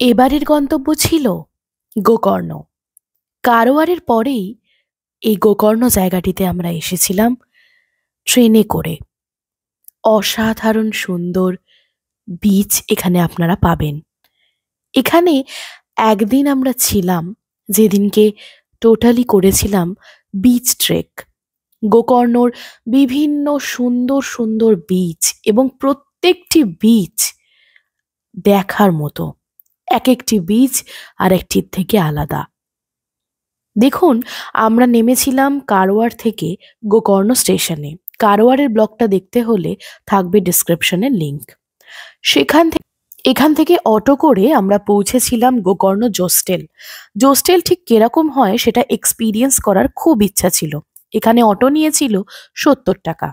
এবারের গন্তব্য ছিল গোকর্ণ। কারওয়ারের পরেই এই গোকর্ণ জায়গাটিতে আমরা এসেছিলাম ট্রেনে করে। অসাধারণ সুন্দর বিচ এখানে আপনারা পাবেন। এখানে একদিন আমরা ছিলাম, যেদিনকে টোটালি করেছিলাম বিচ ট্রেক। গোকর্ণর বিভিন্ন সুন্দর সুন্দর বিচ এবং প্রত্যেকটি বিচ দেখার মতো। এক একটি বিচ আর একটির থেকে আলাদা। দেখুন, আমরা নেমেছিলাম কারওয়ার থেকে গোকর্ণ স্টেশনে। কারওয়ারের ব্লগটা দেখতে হলে থাকবে ডিসক্রিপশনে লিংক। এখান থেকে অটো করে আমরা পৌঁছেছিলাম গোকর্ণ জোস্টেল। জোস্টেল ঠিক কিরকম হয় সেটা এক্সপিরিয়েন্স করার খুব ইচ্ছা ছিল। এখানে অটো নিয়েছিল ৭০ টাকা।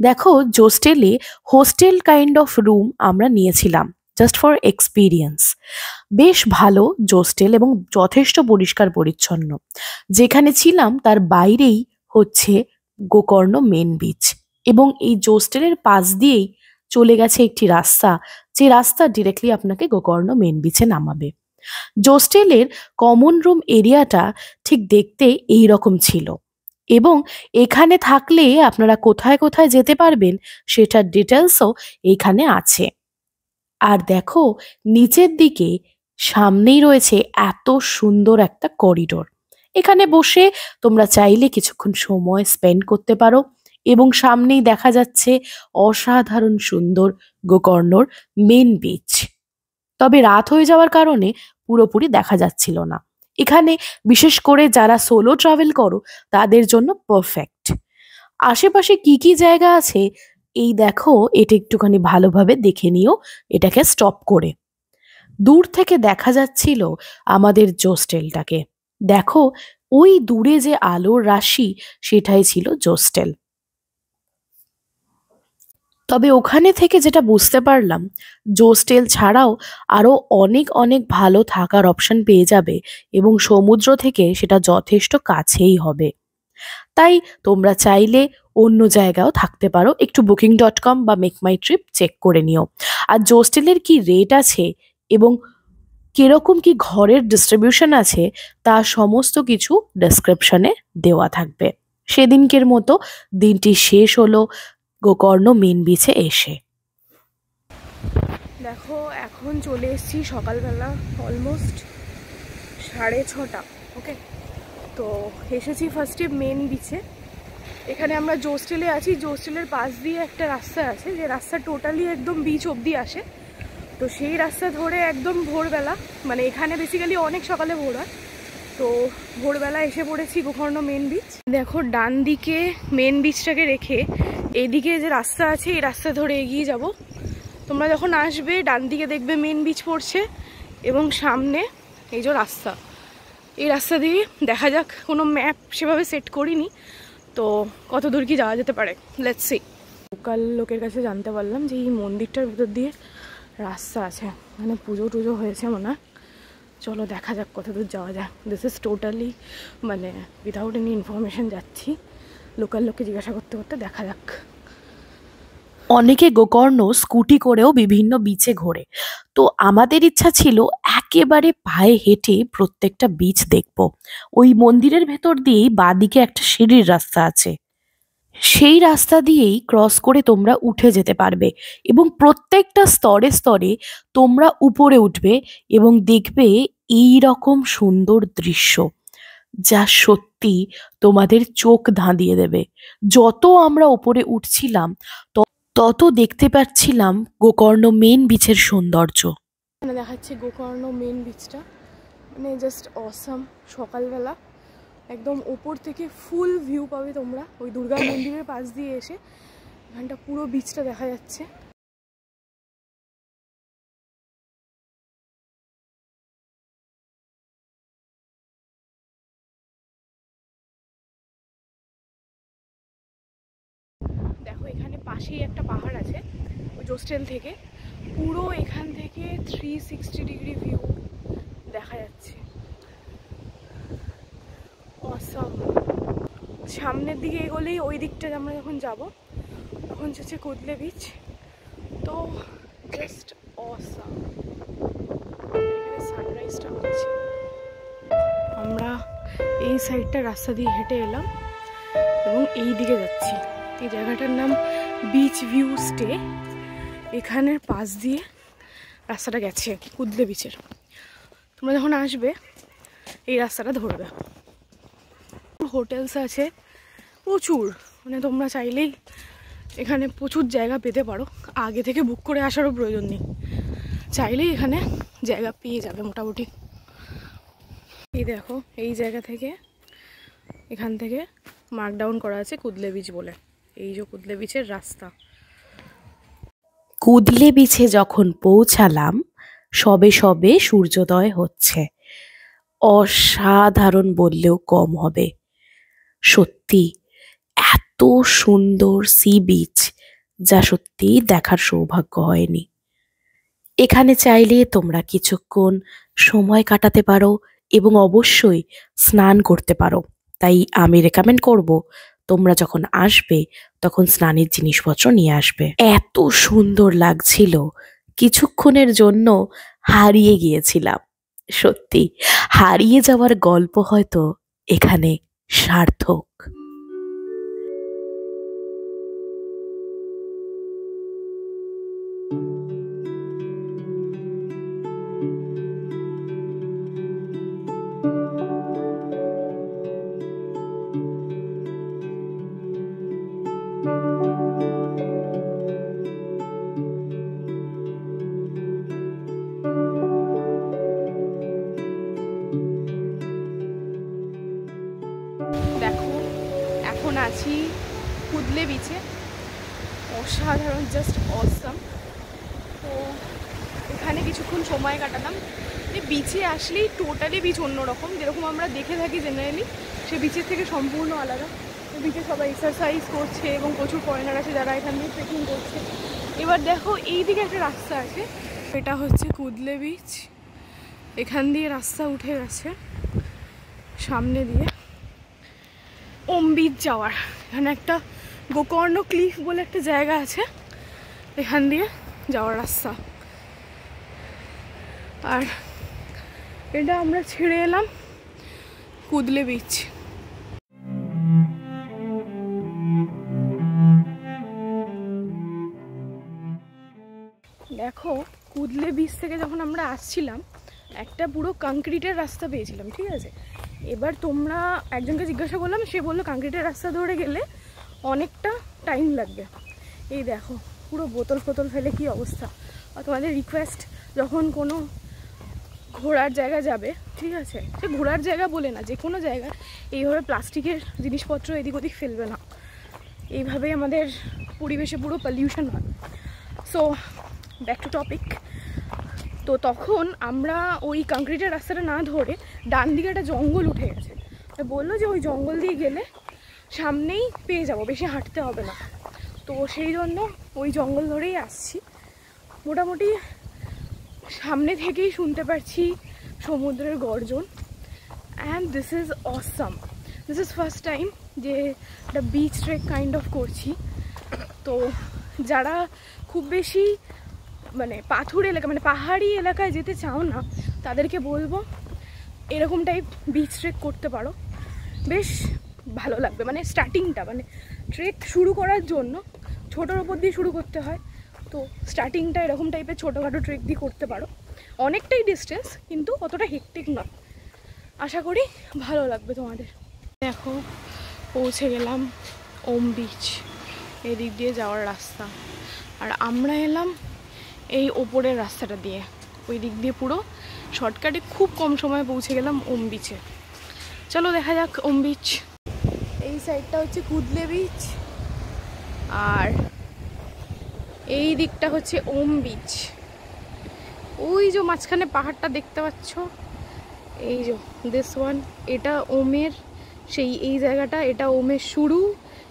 দেখো, জোস্টেলে হোস্টেল কাইন্ড অফ রুম আমরা নিয়েছিলাম জাস্ট ফর এক্সপিরিয়েন্স। বেশ ভালো জোস্টেল এবং যথেষ্ট পরিষ্কার পরিচ্ছন্ন। যেখানে ছিলাম তার বাইরেই হচ্ছে গোকর্ণ মেন বিচ, এবং এই জোস্টেলের পাশ দিয়েই চলে গেছে একটি রাস্তা, যে রাস্তা ডিরেক্টলি আপনাকে গোকর্ণ মেন বিচে নামাবে। জোস্টেলের কমন রুম এরিয়াটা ঠিক দেখতে এই রকম ছিল, এবং এখানে থাকলে আপনারা কোথায় কোথায় যেতে পারবেন সেটার ডিটেলসও এখানে আছে। আর দেখো, নিচের দিকে সামনেই রয়েছে এত সুন্দর একটা করিডোর। এখানে বসে তোমরা চাইলে কিছুক্ষণ সময় স্পেন্ড করতে পারো, এবং সামনেই দেখা যাচ্ছে অসাধারণ সুন্দর গোকর্ণর মেন বিচ। তবে রাত হয়ে যাওয়ার কারণে পুরোপুরি দেখা যাচ্ছিল না। এখানে বিশেষ করে যারা সোলো ট্রাভেল করো তাদের জন্য পারফেক্ট। আশেপাশে কি কি জায়গা আছে এই দেখো, এটা একটুখানি ভালোভাবে দেখে নিও এটাকে স্টপ করে। দূর থেকে দেখা যাচ্ছিল আমাদের জোস্টেলটাকে। দেখো, ওই দূরে যে আলোর রাশি সেটাই ছিল জোস্টেল। তবে ওখানে থেকে যেটা বুঝতে পারলাম, জোস্টেল ছাড়াও আরো অনেক অনেক ভালো থাকার অপশন পেয়ে যাবে, এবং সমুদ্র থেকে সেটা যথেষ্ট কাছেই হবে। তাই তোমরা চাইলে অন্য জায়গাও থাকতে পারো। একটু booking.com বা মেক মাই ট্রিপ চেক করে নিও। আর জোস্টেলের কি রেট আছে এবং কিরকম কি ঘরের ডিস্ট্রিবিউশন আছে তা সমস্ত কিছু ডেসক্রিপশনে দেওয়া থাকবে। সেদিনকের মতো দিনটি শেষ হলো গোকর্ণ মেন বিচে এসে। দেখো, এখন চলে এসেছি সকালবেলা, অলমোস্ট 6:30। ওকে, তো এসেছি ফার্স্টে মেন বিচে। এখানে আমরা জোস্টেলে আছি। জোস্টেলের পাশ দিয়ে একটা রাস্তা আছে, যে রাস্তা টোটালি একদম বিচ অবধি আসে। তো সেই রাস্তা ধরে একদম ভোরবেলা, মানে এখানে বেসিক্যালি অনেক সকালে ভোর হয়, তো ভোরবেলা এসে পড়েছি গোকর্ণ মেন বিচ। দেখো, ডান দিকে মেন বিচটাকে রেখে এইদিকে যে রাস্তা আছে এই রাস্তা ধরে এগিয়ে যাব। তোমরা যখন আসবে ডান দিকে দেখবে মেন বিচ পড়ছে, এবং সামনে এই যে রাস্তা, এই রাস্তা দিয়ে দেখা যাক, কোনো ম্যাপ সেভাবে সেট করিনি, তো কত দূর কি যাওয়া যেতে পারে, লেটস সি। লোকাল লোকের কাছে জানতে পারলাম যে এই মন্দিরটার ভিতর দিয়ে রাস্তা আছে, মানে পুজো টুজো হয়েছে মনে হয়। চলো দেখা যাক কত দূর যাওয়া যায়। দিস ইজ টোটালি মানে উইদাউট এনি ইনফরমেশন যাচ্ছি, লোকাল লোককে জিজ্ঞাসা করতে করতে দেখা যাক। অনেকে গোকর্ণ স্কুটি করেও বিভিন্ন বিচে ঘোরে। তো আমাদের ইচ্ছা ছিল একেবারে পায়ে হেঁটে প্রত্যেকটা বিচ দেখব। ওই মন্দিরের ভেতর দিয়েই বাঁদিকে একটা সিঁড়ির রাস্তা আছে, সেই রাস্তা দিয়েই ক্রস করে তোমরা উঠে যেতে পারবে, এবং প্রত্যেকটা স্তরে স্তরে তোমরা উপরে উঠবে এবং দেখবে এই রকম সুন্দর দৃশ্য, যা সত্যি তোমাদের চোখ ধাঁধিয়ে দেবে। যত আমরা উপরে উঠছিলাম তত দেখতে পাচ্ছিলাম গোকর্ণ মেন বিচের সৌন্দর্য। মানে দেখাচ্ছে গোকর্ণ মেন বিচটা, মানে জাস্ট অসাম। সকালবেলা একদম ওপর থেকে ফুল ভিউ পাবে তোমরা, ওই দুর্গা মন্দিরের পাশ দিয়ে এসে এখানটা পুরো বিচটা দেখা যাচ্ছে। দেখো, এখানে পাশেই একটা পাহাড় আছে ওই হোস্টেল থেকে, পুরো এখান থেকে 360 ডিগ্রি ভিউ দেখা যাচ্ছে। অসাম। সামনের দিকে এগোলেই ওই দিকটা আমরা যখন যাব তখন হচ্ছে কুদলে বিচ, তো জাস্ট অসাম। এখানে সানরাইজটা হচ্ছে। আমরা এই সাইডটা রাস্তা দিয়ে হেঁটে এলাম এবং এই দিকে যাচ্ছি। এই জায়গাটার নাম বিচ ভিউ স্টে। এখানের পাশ দিয়ে রাস্তাটা গেছে কুদলে বিচের। তোমরা যখন আসবে এই রাস্তাটা ধরবে। হোটেলস আছে প্রচুর, মানে তোমরা চাইলেই এখানে প্রচুর জায়গা পেতে পারো। আগে থেকে বুক করে আসারও প্রয়োজন নেই, চাইলেই এখানে জায়গা পেয়ে যাবে মোটামুটি। এই দেখো, এই জায়গা থেকে এখান থেকে মার্কডাউন করা আছে কুদলে বিচ বলে। এই যে কুদলে বিচের রাস্তা। কুদলে বিচে যখন পৌঁছালাম সবে সবে সূর্যোদয় হচ্ছে। অসাধারণ বললেও কম হবে। সত্যি এত সুন্দর সি বিচ যা সত্যি দেখার সৌভাগ্য হয়নি। এখানে চাইলে তোমরা কিছুক্ষণ সময় কাটাতে পারো এবং অবশ্যই স্নান করতে পারো। তাই আমি রেকমেন্ড করব তোমরা যখন আসবে তখন স্নানের জিনিসপত্র নিয়ে আসবে। এত সুন্দর লাগছিল, কিছুক্ষণের জন্য হারিয়ে গিয়েছিলাম। সত্যি হারিয়ে যাওয়ার গল্প হয়তো এখানে সার্থক। দেখো, এখন আছি কুদলে বিচে। অসাধারণ, জাস্ট অসাম। তো এখানে কিছুক্ষণ সময় কাটালাম। বিচে আসলেই টোটালি বিচ অন্যরকম, যেরকম আমরা দেখে থাকি জেনারেলি, সে বিচের থেকে সম্পূর্ণ আলাদা। বিচে সবাই এক্সারসাইজ করছে এবং প্রচুর ফরেনার আছে যারা এখান দিয়ে ট্রেকিং করছে। এবার দেখো, এই দিকে একটা রাস্তা আছে, এটা হচ্ছে কুদলে বিচ। এখান দিয়ে রাস্তা উঠে গেছে সামনে দিয়ে ওম বিচ যাওয়ার। এখানে একটা গোকর্ণ ক্লিফ বলে একটা জায়গা আছে, এখান দিয়ে যাওয়ার রাস্তা। আর এটা আমরা ছেড়ে এলাম কুদলে বিচ। দেখো, কুদলে বিচ থেকে যখন আমরা আসছিলাম একটা পুরো কংক্রিটের রাস্তা পেয়েছিলাম, ঠিক আছে। এবার তোমরা একজনকে জিজ্ঞাসা করলাম, সে বললো কংক্রিটের রাস্তা ধরে গেলে অনেকটা টাইম লাগবে। এই দেখো, পুরো বোতল ফোতল ফেলে কি অবস্থা। আর তোমাদের রিকোয়েস্ট, যখন কোনো ঘোরার জায়গা যাবে, ঠিক আছে, সে ঘোরার জায়গা বলে না, যে কোনো জায়গা এইভাবে প্লাস্টিকের জিনিসপত্র এদিক ওদিক ফেলবে না। এইভাবেই আমাদের পরিবেশে পুরো পলিউশন হয়। So back to topic. তো তখন আমরা ওই কংক্রিটের রাস্তাটা না ধরে ডান দিকে একটা জঙ্গল উঠে গেছে। বললো যে ওই জঙ্গল দিয়ে গেলে সামনেই পেয়ে যাবো, বেশি হাঁটতে হবে না। তো সেই জন্য ওই জঙ্গল ধরেই আসছি। মোটামুটি সামনে থেকেই শুনতে পাচ্ছি সমুদ্রের গর্জন। And this is awesome. This is first time যে একটা বিচ ট্রেক কাইন্ড অফ করছি। তো যারা খুব বেশি মানে পাথুর এলাকা, মানে পাহাড়ি এলাকায় যেতে চাও না, তাদেরকে বলবো এরকম টাইপ বিচ ট্রেক করতে পারো, বেশ ভালো লাগবে। মানে স্টার্টিংটা, মানে ট্রেক শুরু করার জন্য ছোটোর ওপর দিয়ে শুরু করতে হয়। তো স্টার্টিংটা এরকম টাইপের ছোটোখাটো ট্রেক দিয়ে করতে পারো। অনেকটাই ডিস্টেন্স, কিন্তু অতটা হেক্টিক নয়। আশা করি ভালো লাগবে তোমাদের। দেখো, পৌঁছে গেলাম ওম বিচ, এদিক দিয়ে যাওয়ার রাস্তা। আর আমরা এলাম এই ওপরের রাস্তাটা দিয়ে, ওই দিক দিয়ে পুরো শর্টকাটে খুব কম সময়ে পৌঁছে গেলাম ওম বিচে। চলো দেখা যাক ওম বিচ। এই সাইডটা হচ্ছে কুদলে বিচ আর এই দিকটা হচ্ছে ওম বিচ। ওই যে মাঝখানে পাহাড়টা দেখতে পাচ্ছ, এই যে দিস ওয়ান, এটা ওমের সেই এই জায়গাটা, এটা ওমের শুরু,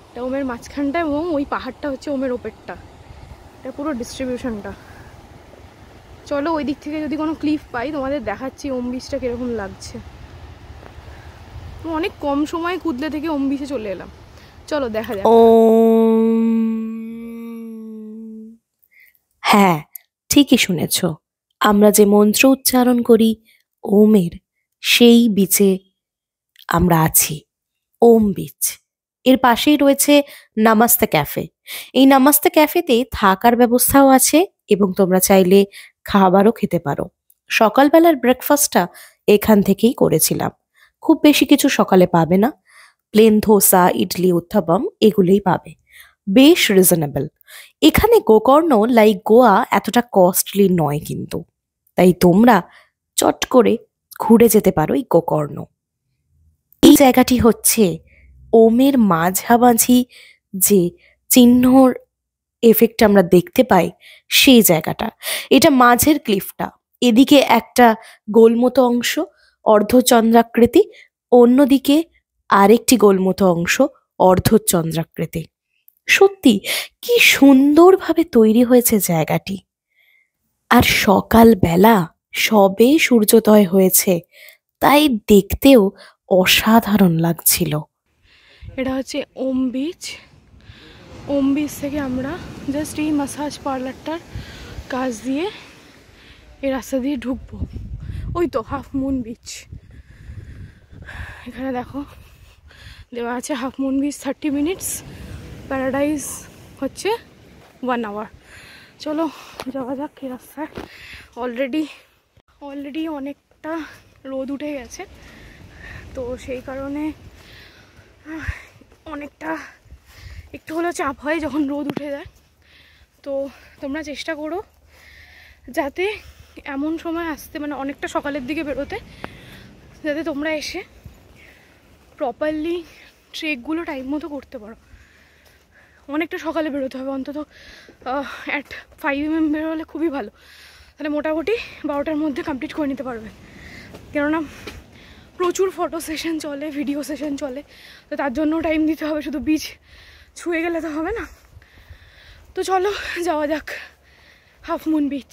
এটা ওমের মাঝখানটা, এবং ওই পাহাড়টা হচ্ছে ওমের ওপরটা। এটা পুরো ডিস্ট্রিবিউশনটা। চলো ওই দিক থেকে যদি কোনো ক্লিফ পাই তোমাদের দেখাচ্ছি ওম বিচটা কীরকম লাগছে। অনেক কম সময় কুদলে থেকে ওম বিচে চলে এলাম। চলো দেখা যাক। হ্যাঁ, ঠিকই শুনেছ, আমরা যে মন্ত্র উচ্চারণ করি ওমের, সেই বিচে আমরা আছি, ওম বিচ। এর পাশেই রয়েছে নামাস্তে ক্যাফে। এই নামাস্তে ক্যাফেতে থাকার ব্যবস্থাও আছে এবং তোমরা চাইলে খাবারও খেতে পারো। সকালবেলার ব্রেকফাস্টটা এখান থেকেই করেছিলাম। খুব বেশি কিছু সকালে পাবে না, প্লেন ধোসা, ইডলি, উত্থাপম এগুলোই পাবে। বেশ রিজনেবল। এখানে গোকর্ণ লাইক গোয়া এতটা কস্টলি নয় কিন্তু, তাই তোমরা চট করে ঘুরে যেতে পারো এই গোকর্ণ। এই জায়গাটি হচ্ছে ওমের মাঝামাঝি যে চিহ্নর এফেক্ট আমরা দেখতে পাই সেই জায়গাটা। এটা মাঝের ক্লিফটা, এদিকে একটা গোলমতো অংশ অর্ধচন্দ্রাকৃতি, অন্যদিকে আরেকটি গোলমতো অংশ অর্ধচন্দ্রাকৃতি। সত্যি কি সুন্দরভাবে তৈরি হয়েছে জায়গাটি। আর সকালবেলা সবে সূর্যোদয় হয়েছে, তাই দেখতেও অসাধারণ লাগছিল। এটা হচ্ছে ওম বিচ। ওম বিচ থেকে আমরা জাস্ট এই মাসাজ পার্লারটার কাজ দিয়ে এই রাস্তা দিয়ে ঢুকবো। ওই তো হাফ মুন বিচ, এখানে দেখো দেওয়া আছে half moon beach 30 minutes, paradise হচ্ছে 1 আওয়ার। চলো যাওয়া যাক এই রাস্তায়। অলরেডি অনেকটা রোদ উঠে গেছে, তো সেই কারণে অনেকটা একটু হলেও চাপ হয় যখন রোদ উঠে যায়। তো তোমরা চেষ্টা করো যাতে এমন সময় আসতে, মানে অনেকটা সকালের দিকে বেরোতে, যাতে তোমরা এসে প্রপারলি ট্রেকগুলো টাইম মতো করতে পারো। অনেকটা সকালে বেরোতে হবে, অন্তত অ্যাট 5 AM বেরোলে খুবই ভালো, তাহলে মোটামুটি 12টার মধ্যে কমপ্লিট করে নিতে পারবে। কেননা প্রচুর ফটো সেশন চলে, ভিডিও সেশন চলে, তো তার জন্য টাইম দিতে হবে, শুধু বিচ ছুঁয়ে গেলে তো হবে না। তো চলো যাওয়া যাক হাফ মুন বিচ।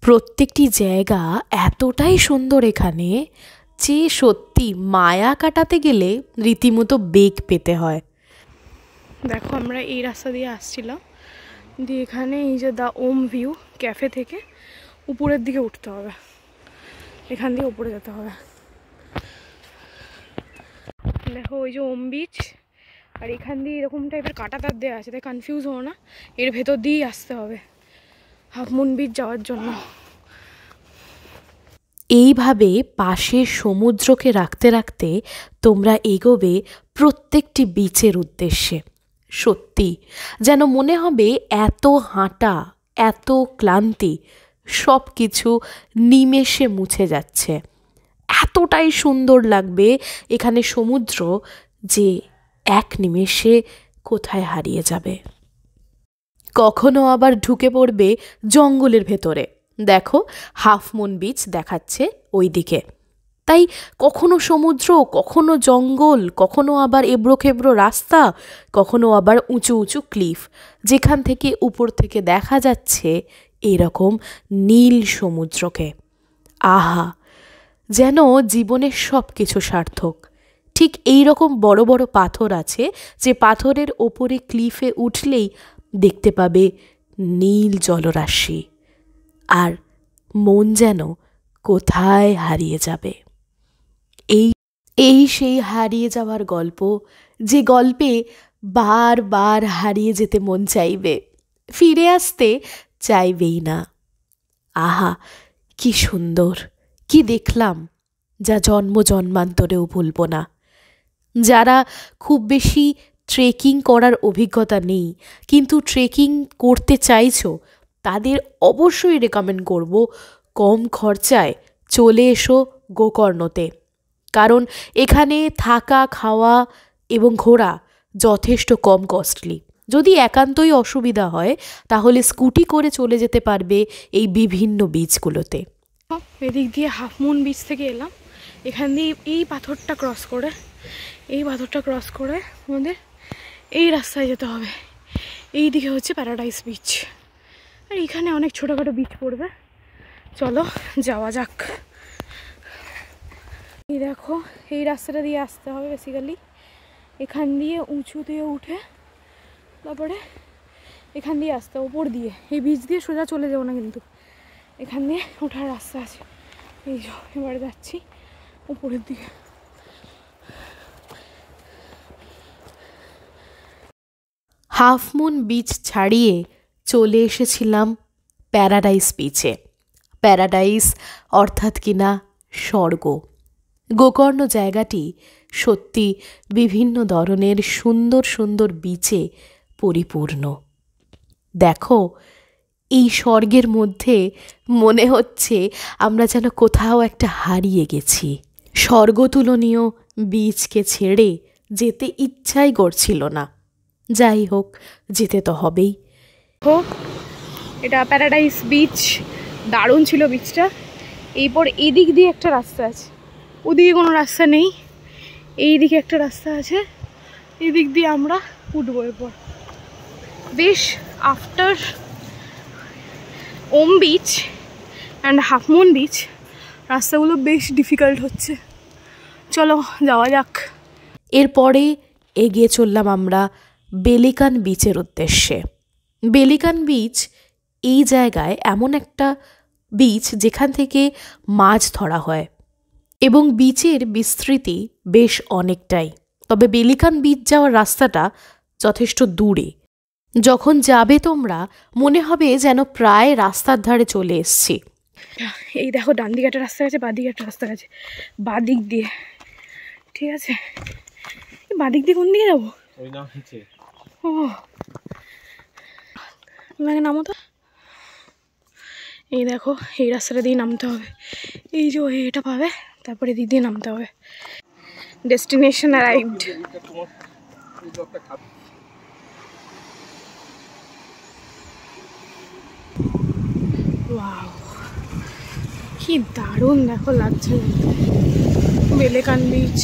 প্রত্যেকটি জায়গা এতটাই সুন্দর এখানে যে সত্যি মায়া কাটাতে গেলে রীতিমতো বেগ পেতে হয়। দেখো আমরা এই রাস্তা দিয়ে আসছিলাম, দিয়ে এখানে এই যে দ্য ওম ভিউ ক্যাফে থেকে উপরের দিকে উঠতে হবে, এখান দিয়ে উপরে যেতে হবে। দেখো ওই যে ওম বিচ, আর এখান দিয়ে এরকম টাইপের কাটা তার দেওয়া আছে, তাই কনফিউজ হও না, এর ভেতর দিয়েই আসতে হবে হাফ মুন বিচ যাওয়ার জন্য। এইভাবে পাশের সমুদ্রকে রাখতে রাখতে তোমরা এগোবে প্রত্যেকটি বিচের উদ্দেশ্যে। সত্যি যেন মনে হবে এত হাঁটা, এত ক্লান্তি সব কিছু নিমেষে মুছে যাচ্ছে। এতটাই সুন্দর লাগবে এখানে সমুদ্র যে এক নিমেষে কোথায় হারিয়ে যাবে। কখনো আবার ঢুকে পড়বে জঙ্গলের ভেতরে। দেখো হাফ মুন বিচ দেখাচ্ছে ওই দিকে, তাই কখনো সমুদ্র, কখনো জঙ্গল, কখনো আবার এবড়ো-খেবড়ো রাস্তা, কখনো আবার উঁচু উঁচু ক্লিফ, যেখান থেকে উপর থেকে দেখা যাচ্ছে এরকম নীল সমুদ্রকে। আহা, যেন জীবনের সব কিছু সার্থক। ঠিক এই রকম বড় বড় পাথর আছে যে পাথরের ওপরে ক্লিফে উঠলেই দেখতে পাবে নীল জলরাশি, আর মন যেন কোথায় হারিয়ে যাবে। এই সেই হারিয়ে যাওয়ার গল্প, যে গল্পে বারবার হারিয়ে যেতে মন চাইবে, ফিরে আসতে চাইবেই না। আহা কি সুন্দর, কি দেখলাম যা জন্ম জন্মান্তরেও ভুলব না। যারা খুব বেশি ট্রেকিং করার অভিজ্ঞতা নেই কিন্তু ট্রেকিং করতে চাইছো, তাদের অবশ্যই রেকমেন্ড করব কম খরচায় চলে এসো গোকর্ণতে। কারণ এখানে থাকা, খাওয়া এবং ঘোরা যথেষ্ট কম কস্টলি। যদি একান্তই অসুবিধা হয় তাহলে স্কুটি করে চলে যেতে পারবে এই বিভিন্ন বিচগুলোতে। এদিক দিয়ে হাফ মুন বিচ থেকে এলাম, এখান দিয়ে এই পাথরটা ক্রস করে আমাদের এই রাস্তায় যেতে হবে। এই দিকে হচ্ছে প্যারাডাইস বিচ, আর এখানে অনেক ছোটোখাটো বিচ পড়বে। চলো যাওয়া যাক। এই দেখো এই রাস্তাটা দিয়ে আসতে হবে বেসিক্যালি, এখান দিয়ে উঁচু দিয়ে উঠে তারপরে এখান দিয়ে আসতে ওপর দিয়ে, এই বিচ দিয়ে সোজা চলে যাবো না কিন্তু, এখান দিয়ে ওঠার রাস্তা আছে। এই যে এবারে যাচ্ছি উপরের দিকে। হাফ মুন বিচ ছাড়িয়ে চলে এসেছিলাম প্যারাডাইস বিচে। প্যারাডাইস অর্থাৎ কিনা স্বর্গ। গোকর্ণ জায়গাটি সত্যি বিভিন্ন ধরনের সুন্দর সুন্দর বিচে পরিপূর্ণ। দেখো, এই স্বর্গের মধ্যে মনে হচ্ছে আমরা যেন কোথাও একটা হারিয়ে গেছি। স্বর্গতুলনীয় বিচকে ছেড়ে যেতে ইচ্ছাই করছিল না। যাই হোক, যেতে তো হবেই। এটা প্যারাডাইস বিচ, দারুণ ছিল বিচটা। এরপর এদিক দিয়ে একটা রাস্তা আছে, ওদিকে কোনো রাস্তা নেই, এই দিকে একটা রাস্তা আছে, এদিক দিয়ে আমরা উঠবো। এরপর বেশ after Om beach and half moon beach রাস্তাগুলো বেশ ডিফিকাল্ট হচ্ছে। চলো যাওয়া যাক। এরপরে এগিয়ে চললাম আমরা বেলিকান বিচের উদ্দেশ্যে। বেলিকান বিচ এই জায়গায় এমন একটা বিচ যেখান থেকে মাছ ধরা হয় এবং বিচের বিস্তৃতি বেশ অনেকটাই। তবে বেলিকান বিচ যাওয়ার রাস্তাটা যথেষ্ট দূরে। যখন যাবে তোমরা মনে হবে যেন প্রায় রাস্তার ধারে চলে এসছি। এই দেখো, ডান দিকে একটা রাস্তা আছে, বাঁ দিকে একটা রাস্তা আছে। বাঁ দিক দিয়ে, ঠিক আছে, বাঁ দিক দিয়ে কোন দিকে যাবো? ও নামো তো। এই দেখো, এই রাস্তাটা দিয়ে নামতে হবে। এই যে এটা পাবে, তারপরে দিক দিয়ে নামতে হবে। Destination arrived. ওয়াও, কি দারুণ দেখো লাগছে বেলিকান বিচ।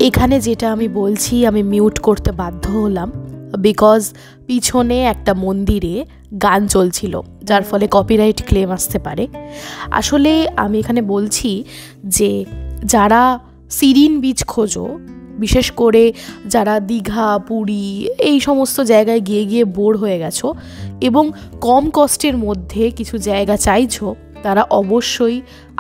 এখানে যেটা আমি বলছি আমি মিউট করতে বাধ্য হলাম, বিকজ পিছনে একটা মন্দিরে গান চলছিল, যার ফলে কপিরাইট ক্লেম আসতে পারে। আসলে আমি এখানে বলছি যে যারা সিরিন বিচ খোঁজো, বিশেষ করে যারা দীঘা, পুরী এই সমস্ত জায়গায় গিয়ে গিয়ে বোর হয়ে গেছো এবং কম কস্টের মধ্যে কিছু জায়গা চাইছো, তারা অবশ্যই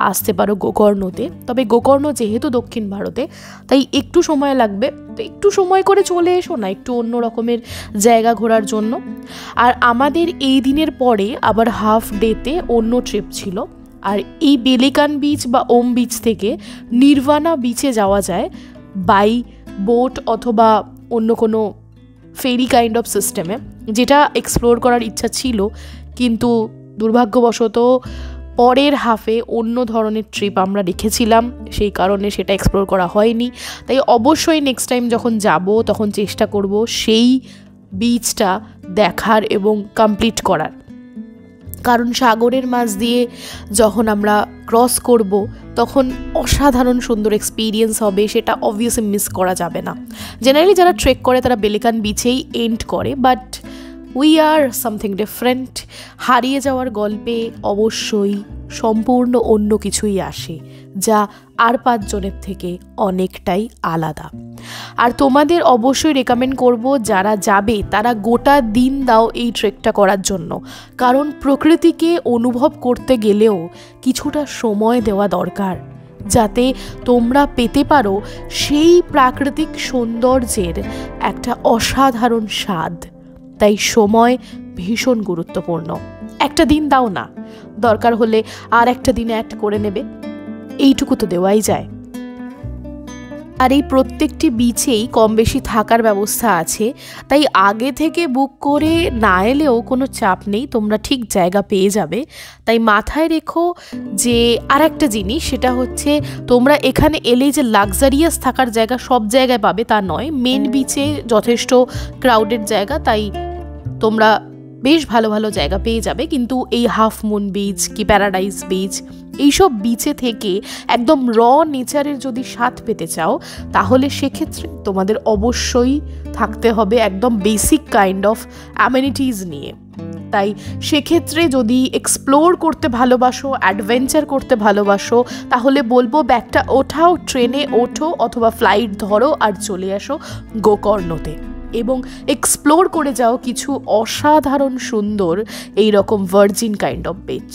আসতে পারো গোকর্ণতে। তবে গোকর্ণ যেহেতু দক্ষিণ ভারতে, তাই একটু সময় লাগবে, তো একটু সময় করে চলে এসো না একটু অন্য রকমের জায়গা ঘোরার জন্য। আর আমাদের এই দিনের পরে আবার হাফ ডেতে অন্য ট্রিপ ছিল। আর এই বেলিকান বিচ বা ওম বিচ থেকে নির্বাণা বিচে যাওয়া যায় বাই বোট অথবা অন্য কোনো ফেরি কাইন্ড অফ সিস্টেমে, যেটা এক্সপ্লোর করার ইচ্ছা ছিল, কিন্তু দুর্ভাগ্যবশত পরের হাফে অন্য ধরনের ট্রিপ আমরা রেখেছিলাম, সেই কারণে সেটা এক্সপ্লোর করা হয়নি। তাই অবশ্যই নেক্সট টাইম যখন যাব তখন চেষ্টা করব সেই বিচটা দেখার এবং কমপ্লিট করার। কারণ সাগরের মাঝ দিয়ে যখন আমরা ক্রস করব তখন অসাধারণ সুন্দর এক্সপিরিয়েন্স হবে, সেটা অবভিয়াসলি মিস করা যাবে না। জেনারেলি যারা ট্রেক করে তারা বেলিকান বিচেই এন্ড করে, but we are something different. হারিয়ে যাওয়ার গল্পে অবশ্যই সম্পূর্ণ অন্য কিছুই আসে, যা আর 5 জনের থেকে অনেকটাই আলাদা। আর তোমাদের অবশ্যই রেকমেন্ড করব, যারা যাবে তারা গোটা দিন দাও এই ট্রেকটা করার জন্য। কারণ প্রকৃতিকে অনুভব করতে গেলেও কিছুটা সময় দেওয়া দরকার, যাতে তোমরা পেতে পারো সেই প্রাকৃতিক সৌন্দর্যের একটা অসাধারণ স্বাদ। তাই সময় ভীষণ গুরুত্বপূর্ণ। একটা দিন দাও না, দরকার হলে আর একটা দিনে অ্যাড করে নেবে, এইটুকু তো দেওয়াই যায়। আর এই প্রত্যেকটি বিচেই কম বেশি থাকার ব্যবস্থা আছে, তাই আগে থেকে বুক করে না এলেও কোনো চাপ নেই, তোমরা ঠিক জায়গা পেয়ে যাবে। তাই মাথায় রেখো যে আর একটা জিনিস, সেটা হচ্ছে তোমরা এখানে এলেই যে লাক্সারিয়াস থাকার জায়গা সব জায়গায় পাবে তা নয়। মেন বিচে যথেষ্ট ক্রাউডেড জায়গা, তাই তোমরা বেশ ভালো ভালো জায়গা পেয়ে যাবে। কিন্তু এই হাফ মুন বিচ কি প্যারাডাইস বিচ, এইসব বিচে থেকে একদম র নেচারের যদি স্বাদ পেতে চাও, তাহলে সেক্ষেত্রে তোমাদের অবশ্যই থাকতে হবে একদম বেসিক কাইন্ড অফ অ্যামেনিটিস নিয়ে। তাই সেক্ষেত্রে যদি এক্সপ্লোর করতে ভালোবাসো, অ্যাডভেঞ্চার করতে ভালোবাসো, তাহলে বলবো ব্যাগটা ওঠাও, ট্রেনে ওঠো অথবা ফ্লাইট ধরো আর চলে আসো গোকর্ণতে এবং এক্সপ্লোর করে যাও কিছু অসাধারণ সুন্দর এই রকম ভার্জিন কাইন্ড অফ বিচ।